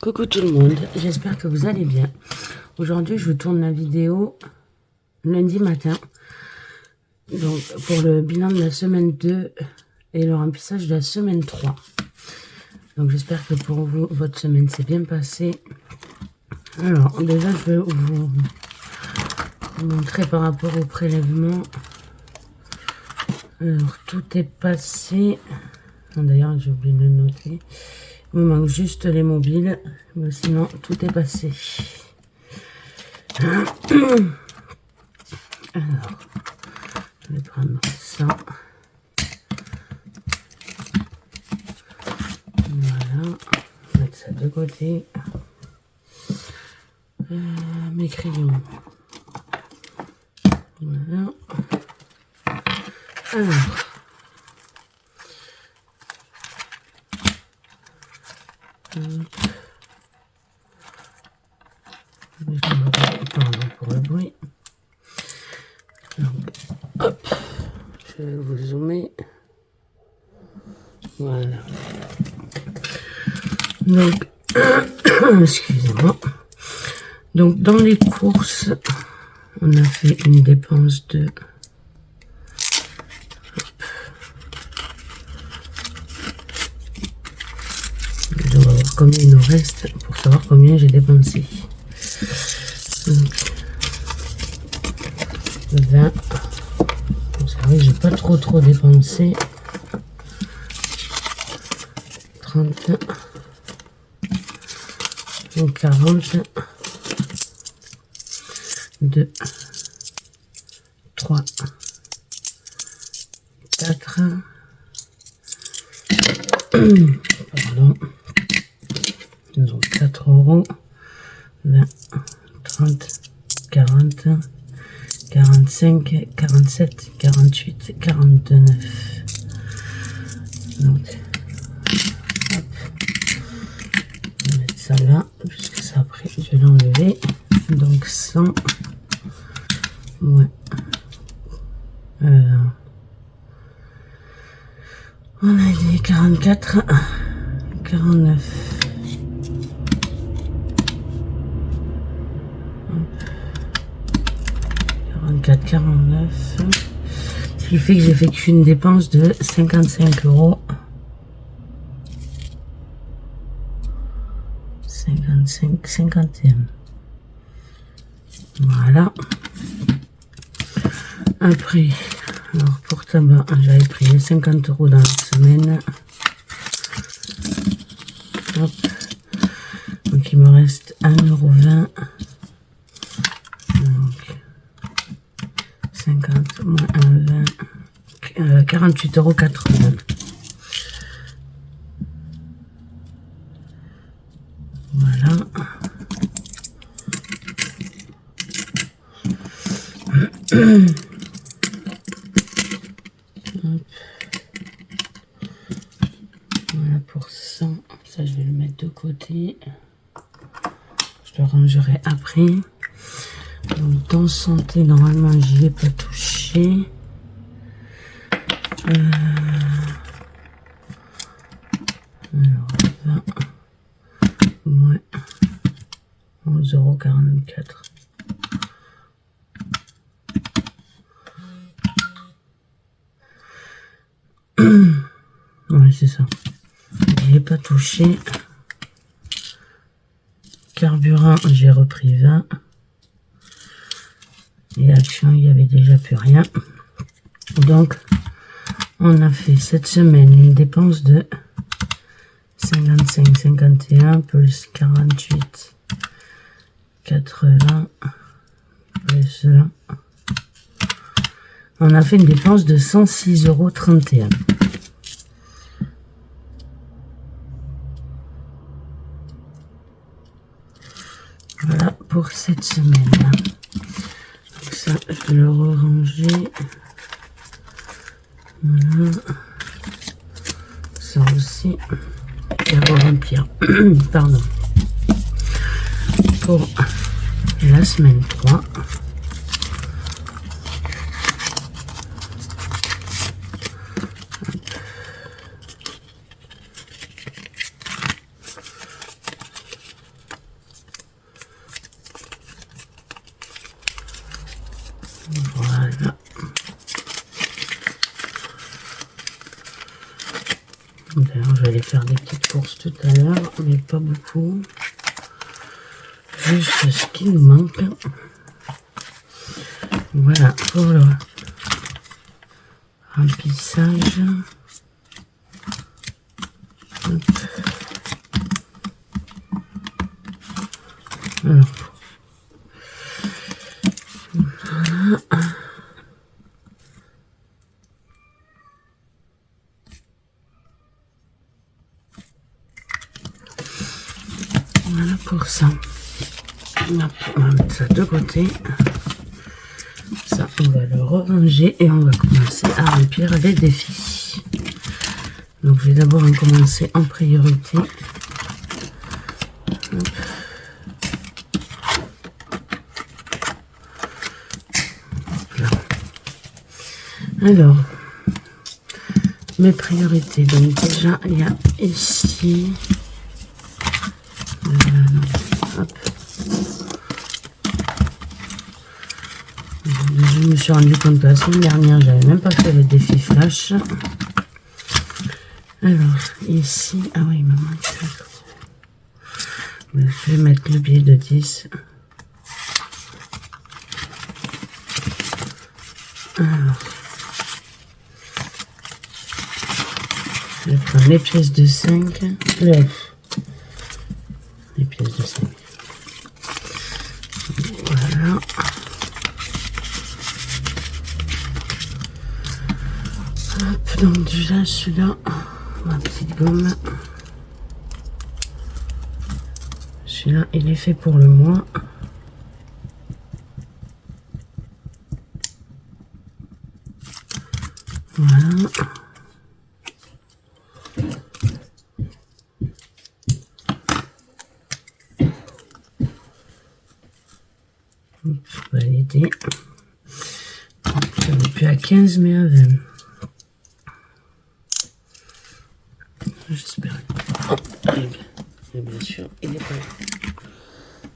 Coucou tout le monde, j'espère que vous allez bien. Aujourd'hui, je vous tourne la vidéo lundi matin. Donc, pour le bilan de la semaine 2 et le remplissage de la semaine 3. Donc, j'espère que pour vous, votre semaine s'est bien passée. Alors, déjà, je vais vous montrer par rapport au prélèvement. Alors, tout est passé. D'ailleurs, j'ai oublié de le noter. Il me manque juste les mobiles, mais sinon tout est passé. Alors, je vais prendre ça. Voilà, mettre ça de côté. Mes crayons. Voilà. Alors. Pardon pour le bruit. Donc, hop, je vais vous zoomer. Voilà. Donc, excusez-moi. Donc, dans les courses, on a fait une dépense de... Je dois voir combien il nous reste pour savoir combien j'ai dépensé. Donc, 20. Bon, c'est vrai que j'ai pas trop dépensé. 30. Donc 40. 2. 3. 4. Pardon. Donc 4 euros. 20, 30, 40, 45, 47, 48, 49. Donc, hop. On va mettre ça là, puisque ça après, je vais l'enlever. Donc 100, ouais. On a dit 44, 49. 49, ce qui fait que j'ai fait qu'une dépense de 55 euros. 55, 51. Voilà. Après, alors pour tabac, j'avais pris 50 euros dans la semaine. Hop. Donc il me reste 1,20 €. 50 moins 1, 20, 48,80 €. Voilà. Voilà pour ça. Ça, je vais le mettre de côté. Je le rangerai après. Donc, dans santé, normalement, j'y ai pas touché. Alors, 20 moins 11,44 €. Ouais, c'est ça. J'y ai pas touché. Carburant, j'ai repris 20. Et action, il n'y avait déjà plus rien. Donc, on a fait cette semaine une dépense de 55, 51 plus 48, 80 plus 20. On a fait une dépense de 106,31 €. Voilà pour cette semaine. Ça, je vais le ranger. Voilà. Ça aussi, je vais remplir. Pardon. Pour la semaine 3. Voilà. D'ailleurs, je vais aller faire des petites courses tout à l'heure, mais pas beaucoup. Juste ce qui nous manque. Voilà, pour le remplissage. Hop. Alors. Voilà. Voilà pour ça. On va mettre ça de côté. Ça, on va le ranger et on va commencer à remplir les défis. Donc, je vais d'abord en commencer en priorité. Hop. Là. Alors, mes priorités. Donc, déjà, il y a ici. Hop. Je me suis rendu compte que la semaine dernière, j'avais même pas fait le défi flash. Alors, ici, ah oui, il me manque. Je vais mettre le billet de 10. Alors, je vais prendre les pièces de 5. Les pièces de 5. Voilà. Hop, donc déjà celui-là, ma petite gomme. Celui-là, il est fait pour le mois. Voilà. Valider. Ça n'est plus à 15 mais à 20. J'espère. Oh, et bien sûr, il est pas là.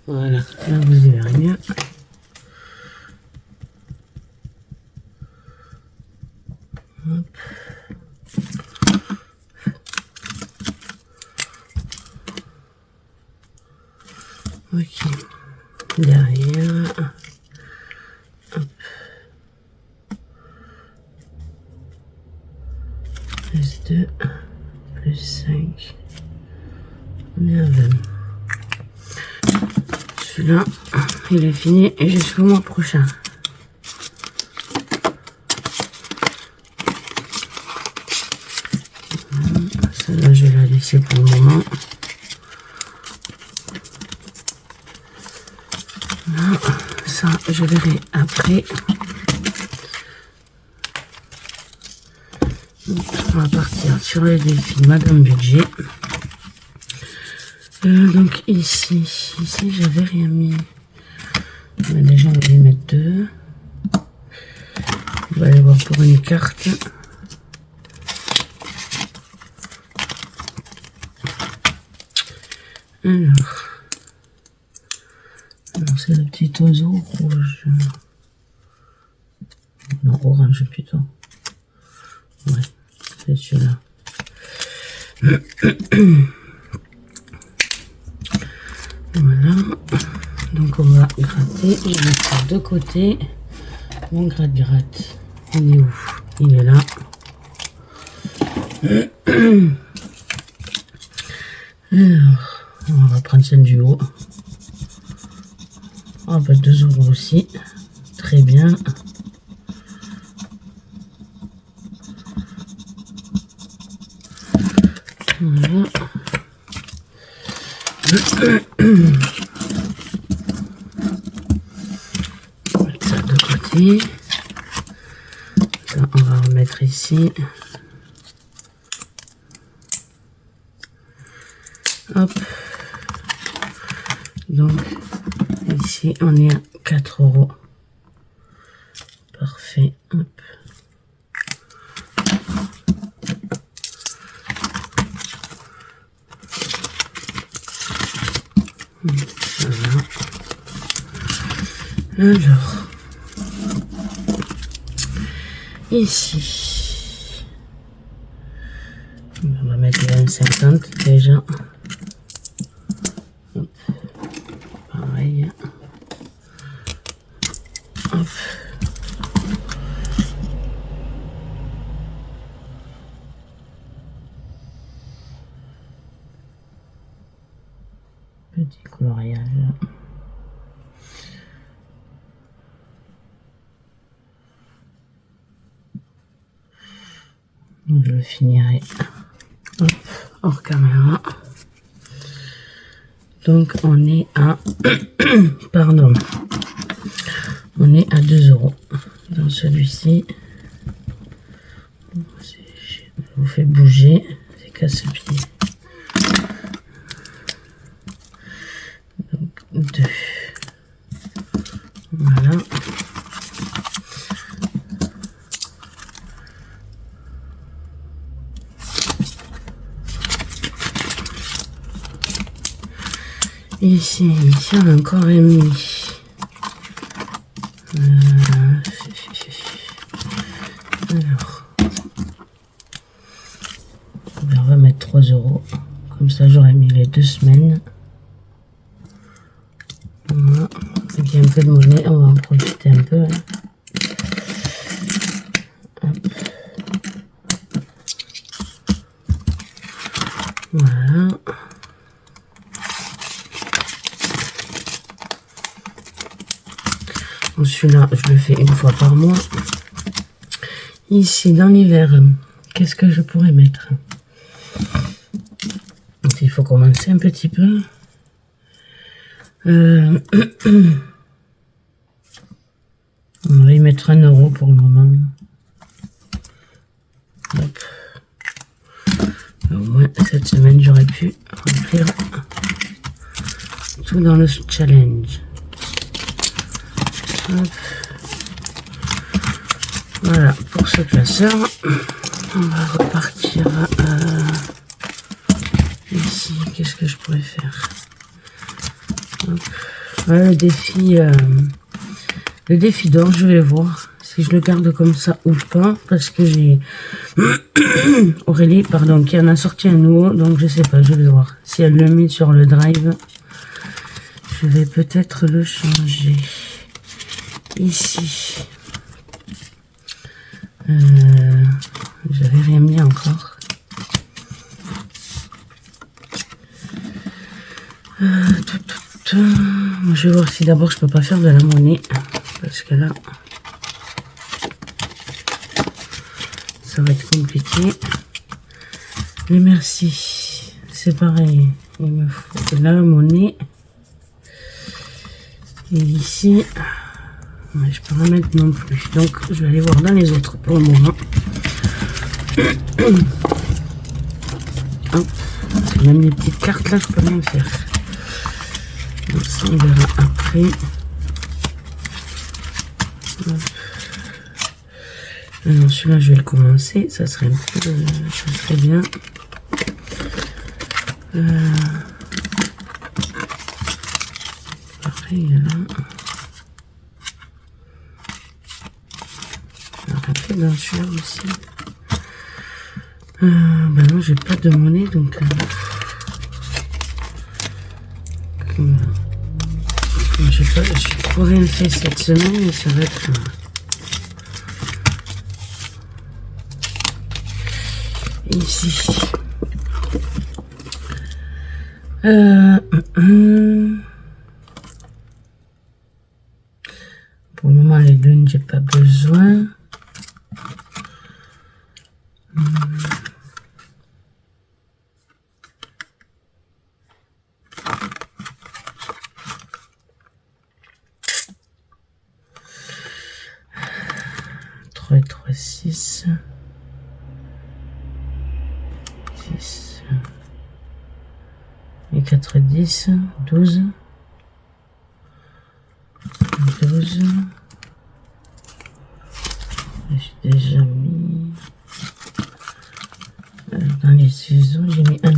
Voilà, là vous y verrez mieux. Hop. Ok. Derrière. Hop. Plus 2. Plus 5. On est à 20. Celui-là, il est fini et jusqu'au mois prochain. Celle-là, je vais la laisser pour le moment. Là, ça, je verrai après. On va partir sur les défis Madame Budget. Donc ici j'avais rien mis. Mais déjà on va y mettre 2. On va aller voir pour une carte. Alors c'est le petit oiseau rouge. Non, orange plutôt. Ouais, c'est celui-là. Voilà, donc on va gratter, je vais mettre ça de côté. Mon gratte-gratte, il est où? Il est là. Alors, on va prendre celle du haut. Ah bah 2 € aussi, très bien. Voilà. On va mettre ça de côté. Ça, on va remettre ici. Hop. Donc, ici, on est à 4 €. Parfait. Hop. Voilà. Alors, Ici, on va mettre les 1,50 déjà. Hop. Pareil. Hop. Petit coloriage. Je le finirai hors caméra. Donc on est à pardon, on est à 2 € dans celui-ci. Je vous fais bouger, c'est casse-pied. Donc 2. Voilà. Ici on a encore mis. Alors, on va mettre 3 €. Comme ça, j'aurais mis les 2 semaines. Voilà. Et puis un peu de monnaie, on va en profiter un peu. Voilà. Celui-là, je le fais une fois par mois. Ici, dans l'hiver, qu'est-ce que je pourrais mettre? Donc, il faut commencer un petit peu. On va y mettre 1 € pour le moment. Hop. Au moins, cette semaine, j'aurais pu remplir tout dans le challenge. Hop. Voilà pour ce classeur. On va repartir ici. Qu'est-ce que je pourrais faire? Voilà, le défi d'or. Je vais voir si je le garde comme ça ou pas, parce que j'ai Aurélie qui en a sorti un nouveau, donc je sais pas, je vais voir si elle le met sur le drive. Je vais peut-être le changer. Ici, j'avais rien mis encore. Je vais voir si d'abord je peux pas faire de la monnaie, parce que là ça va être compliqué. Mais merci, c'est pareil, il me faut de la monnaie. Et ici, je peux pas mettre non plus. Donc, je vais aller voir dans les autres pour le moment. Hop. Même les petites cartes là, je peux rien faire. Donc, ça, on verra après. Hop. Alors, celui-là, je vais le commencer. Ça serait un peu, ça serait bien. Après, il y a là. Dans celui-là aussi. Ben non, j'ai pas de monnaie, donc j'ai trop rien fait cette semaine, et ça va être ici. Pour le moment, les deux, j'ai pas besoin. 3 et 3, 6. 6. Et 4, 10. 12. 12. J'ai déjà mis... Dans les ciseaux, j'ai mis 1 €.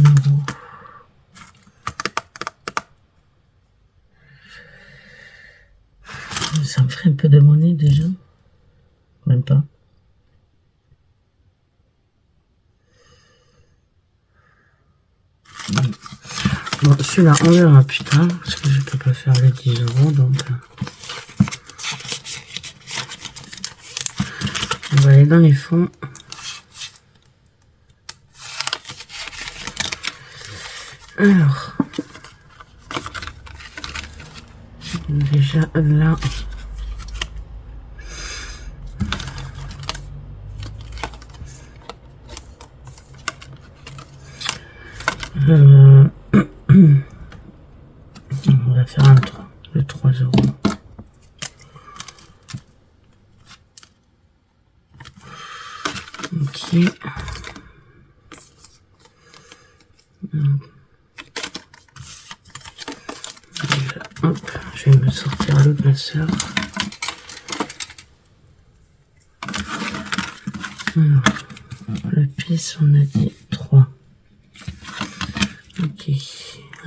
Ça me ferait un peu de monnaie déjà. Même pas. Bon, celui-là, on verra plus tard, parce que je peux pas faire les 10 €, donc... On va aller dans les fonds. Alors... Déjà, là... on va faire un 3, le 3 €. Ok. Hop, je vais me sortir le glaceur. Alors, le pisse, on a dit 3. Ok.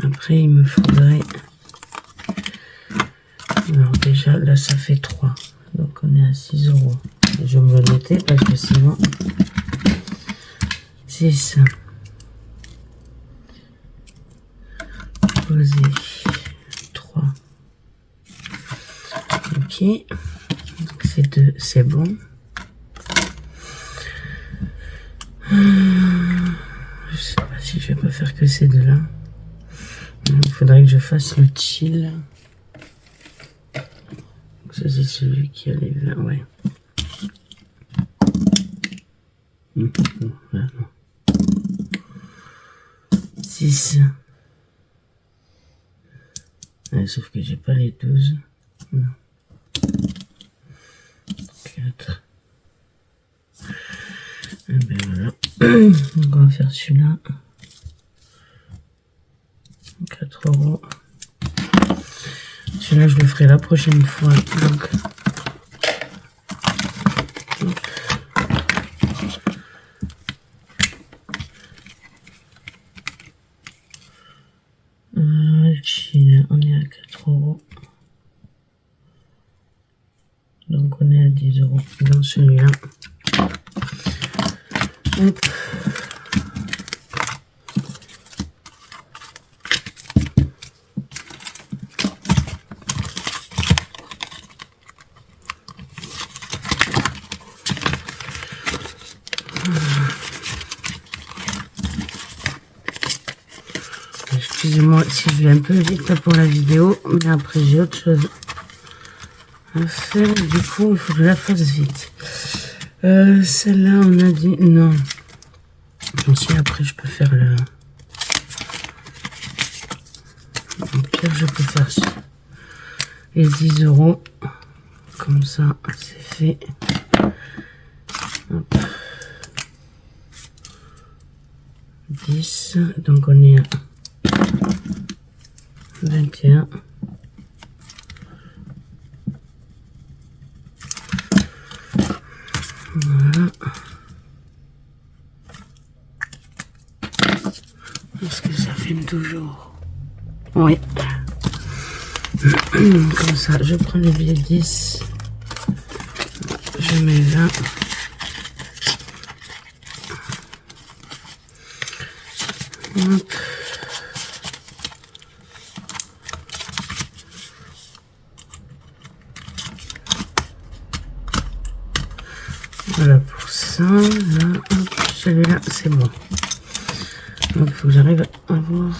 Après, il me faudrait... Alors déjà, là, ça fait 3. Donc, on est à 6 €. Je vais me le noter parce que sinon... 6. Poser. 3. Ok. Donc, c'est 2, c'est bon. Je sais pas si je vais pas faire que ces deux-là. Il faudrait que je fasse le chill. Ça, c'est celui qui a les 20, ouais. Voilà. 6. Ouais, sauf que j'ai pas les 12. Non. 4. Et ben voilà. Donc on va faire celui-là. 4 €. Celui-là, je le ferai la prochaine fois. Donc, on est à 4 €. Donc, on est à 10 € dans celui-là. Hop. Excusez-moi si je vais un peu vite là pour la vidéo, mais après j'ai autre chose à faire. Du coup, il faut que je la fasse vite. Celle-là, on a dit non. Si après je peux faire le... Au pire, je peux faire ça. Les 10 €. Comme ça, c'est fait. Hop. 10. Donc on est à 21. Voilà. Est-ce que ça filme toujours? Oui. Comme ça, je prends le billet 10. Je mets 20. Hop. Voilà pour ça. Là, hop, celui-là, c'est bon. Donc, il faut que j'arrive à voir.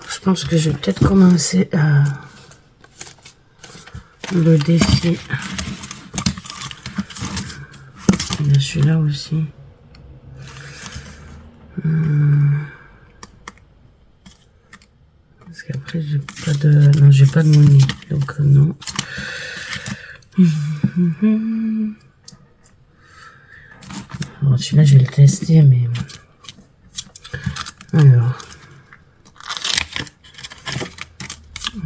Je pense que je vais peut-être commencer à le défi. Il y a celui-là aussi. Parce qu'après, j'ai pas de... Non, j'ai pas de monnaie. Donc, non. Alors, celui-là, je vais le tester, mais... Alors...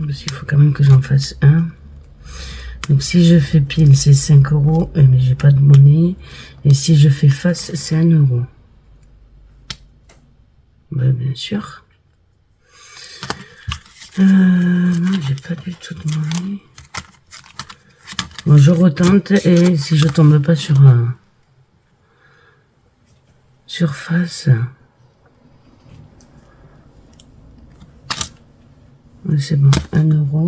Parce qu'il faut quand même que j'en fasse un. Donc, si je fais pile, c'est 5 €. Mais j'ai pas de monnaie. Et si je fais face, c'est 1 €. Ben, bien sûr. Non, j'ai pas du tout de monnaie. Bon, je retente. Et si je tombe pas sur un... surface... C'est bon, 1 €.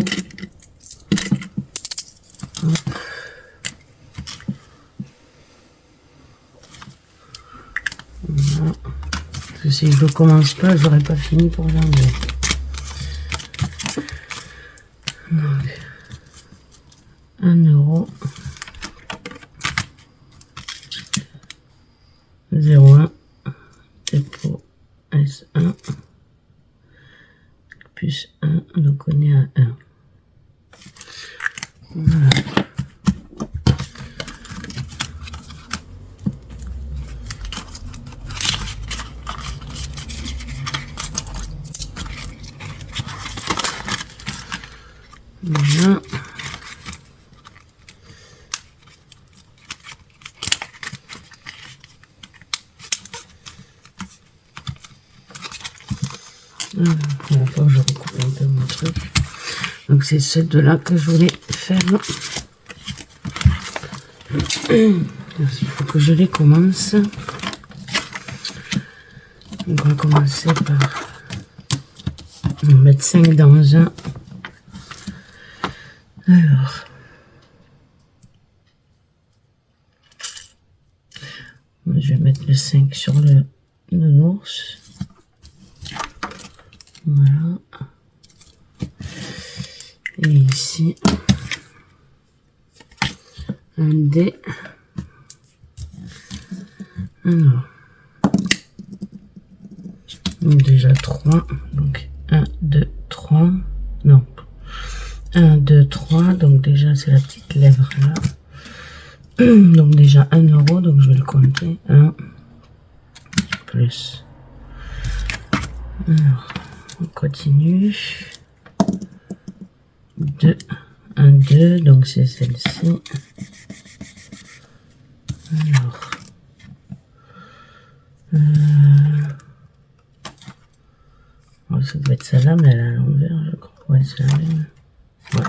Hop. Voilà. Parce que si je ne commence pas, j'aurais pas fini pour janvier. Donc, 1 €. 0,1 dépôt S1 plus 1, donc on est à 1. Voilà. Voilà. Il faut que je recoupe un peu mon truc. Donc c'est ces deux-là que je voulais faire. Il faut que je les commence. On va commencer par mettre 5 dans un. Alors. Je vais mettre le 5 sur le nounours. Voilà. Et ici, un dé. Alors, déjà 3. Donc 1, 2, 3. Non. 1, 2, 3. Donc déjà, c'est la petite lèvre là. Donc déjà 1 €. Donc je vais le compter. 1 plus. Alors, on continue. 2, 1, 2, donc c'est celle-ci. Alors, oh, ça doit être celle-là, mais elle est à l'envers, je crois. Ouais, c'est la même. Ouais.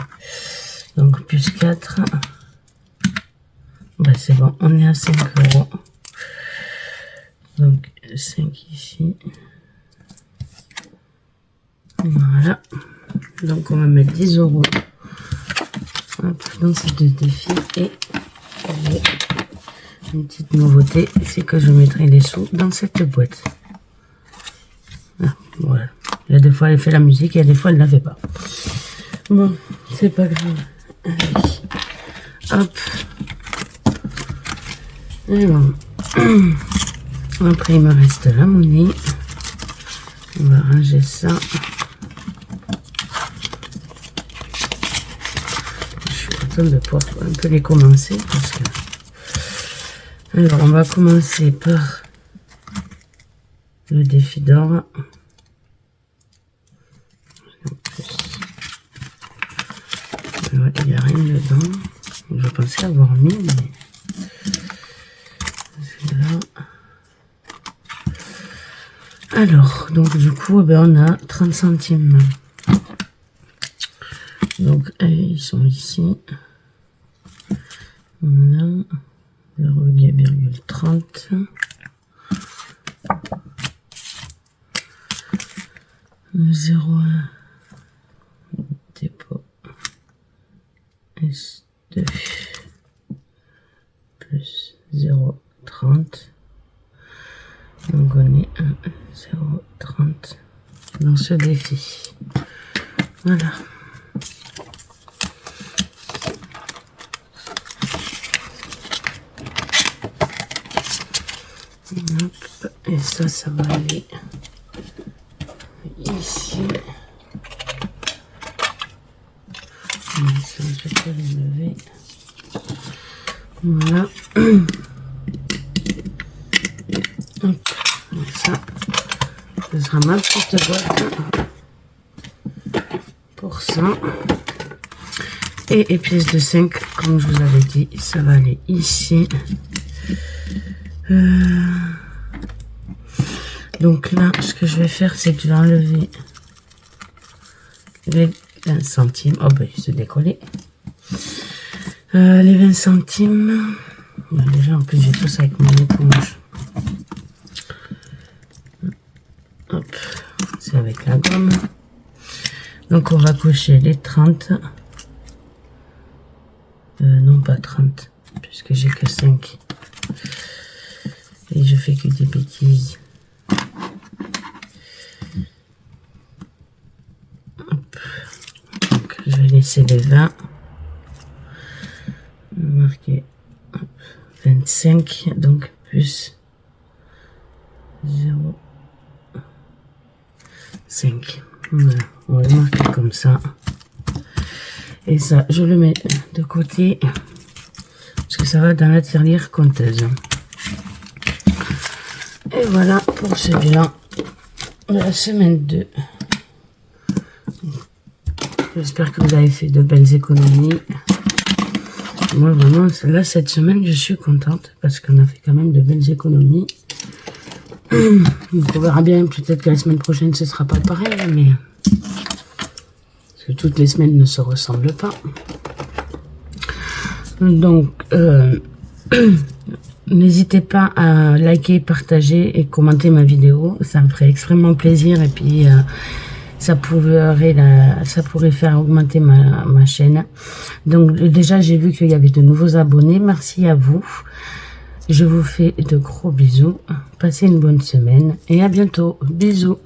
Donc, plus 4. Bah, c'est bon, on est à 5 €. Donc, 5 ici. Voilà. Donc, on va mettre 10 € dans ces deux défis. Et une petite nouveauté, c'est que je mettrai les sous dans cette boîte. Ah, voilà. Il y a des fois, elle fait la musique, et il y a des fois, elle ne la fait pas. Bon, c'est pas grave. Allez. Hop. Et bon. Après, il me reste la monnaie. On va ranger ça. Je suis contente de pouvoir un peu les commencer. Parce que... Alors, on va commencer par le défi d'or. Ouais, il n'y a rien dedans. Je pensais avoir mis, mais... Là. Alors, donc du coup, on a 30 centimes. Donc, ils sont ici. Voilà. 0,30. 0,1 dépôt S2 plus 0,30. Donc on est à 0,30 dans ce défi. Voilà. Hop. Et ça va aller ici. Ça, je peux les lever. Voilà. Hop. Donc ça, ce sera ma petite boîte pour ça. Et les pièces de 5, comme je vous avais dit, ça va aller ici. Donc là, ce que je vais faire, c'est que je vais enlever les 20 centimes. Oh ben, il se décollé. Les 20 centimes. Déjà, en plus, j'ai tout ça avec mon éponge. Hop, c'est avec la gomme. Donc on va cocher les 30. Non pas 30, puisque j'ai que 5. Et je fais que des bêtises. Hop. Donc je vais laisser les 20. Marquer 25, donc plus 0, 5. Voilà, on va le marquer comme ça. Et ça, je le mets de côté parce que ça va dans la tirelire compteuse. Et voilà pour ce bilan de la semaine 2. J'espère que vous avez fait de belles économies. Moi vraiment, là cette semaine, je suis contente parce qu'on a fait quand même de belles économies. Donc on verra bien, peut-être que la semaine prochaine ce sera pas pareil, mais parce que toutes les semaines ne se ressemblent pas. Donc n'hésitez pas à liker, partager et commenter ma vidéo, ça me ferait extrêmement plaisir et puis ça pourrait faire augmenter ma chaîne. Donc déjà j'ai vu qu'il y avait de nouveaux abonnés, merci à vous. Je vous fais de gros bisous, passez une bonne semaine et à bientôt, bisous.